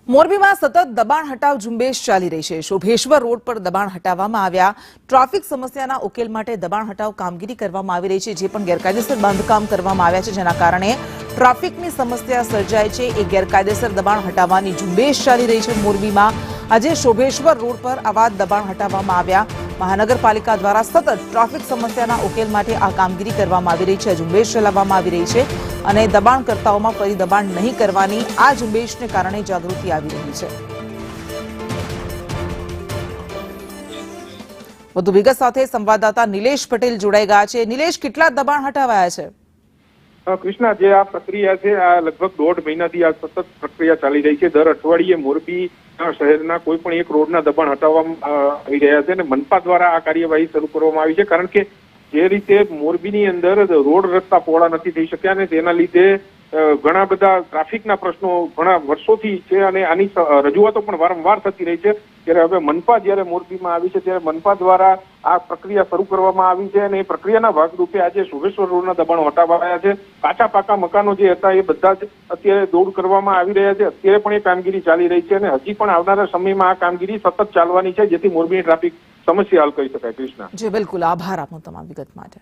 મોરબીમાં સતત દબાણ હટાવ ઝુંબેશ ચાલી રહી છે। શોભેશ્વર રોડ પર દબાણ હટાવવામાં આવ્યા। ટ્રાફિક સમસ્યાના ઉકેલ માટે દબાણ હટાવ કામગીરી કરવામાં આવી રહી છે। જે પણ ગેરકાયદેસર બાંધકામ કરવામાં આવ્યા છે, જેના કારણે ટ્રાફિકની સમસ્યા સર્જાય છે। એ ગેરકાયદેસર દબાણ હટાવવાની ઝુંબેશ ચાલી રહી છે। મોરબીમાં આજે શોભેશ્વર રોડ પર આવા દબાણ હટાવવામાં આવ્યા। મહાનગરપાલિકા દ્વારા સતત ટ્રાફિક સમસ્યાના ઉકેલ માટે આ કામગીરી કરવામાં આવી રહી છે। ઝુંબેશ ચલાવવામાં આવી રહી છે અને દબાણકર્તાઓમાં ફરી દબાણ નહીં કરવાની આ ઝુંબેશને કારણે જાગૃતિ આવી રહી છે। વધુ વિગત સાથે સંવાદદાતા નિલેશ પટેલ જોડાઈ ગયા છે। નિલેશ, કેટલા દબાણ હટાવાયા છે? કૃષ્ણા, જે આ પ્રક્રિયા છે આ લગભગ 1.5 મહિનાથી આ સતત પ્રક્રિયા ચાલી રહી છે। દર અઠવાડિયે મોરબી શહેરના કોઈ પણ એક રોડના દબાણ હટાવવામાં આવી રહ્યા છે અને મનપા દ્વારા આ કાર્યવાહી શરૂ કરવામાં આવી છે। કારણ કે જે રીતે મોરબીની અંદર રોડ રસ્તા પહોળા નથી થઈ શક્યા અને તેના લીધે ઘણા બધા ટ્રાફિકના પ્રશ્નો ઘણા વર્ષોથી છે અને આની રજૂઆતો પણ વારંવાર થતી રહી છે। ત્યારે હવે મનપા જ્યારે મોરબીમાં આવી છે ત્યારે મનપા દ્વારા આ પ્રક્રિયા શરૂ કરવામાં આવી છે અને એ પ્રક્રિયાના ભાગરૂપે આજે શોભેશ્વર રોડના દબાણો હટાવાયા છે। કાચા પાકા મકાનો જે હતા એ બધા જ અત્યારે દૂર કરવામાં આવી રહ્યા છે। અત્યારે પણ એ કામગીરી ચાલી રહી છે અને હજી પણ આવનારા સમયમાં આ કામગીરી સતત ચાલવાની છે, જેથી મોરબીની ટ્રાફિક સમસ્યા હલ કરી શકાય। કૃષ્ણા જી બિલકુલ, આભાર આપનો તમામ વિગત માટે।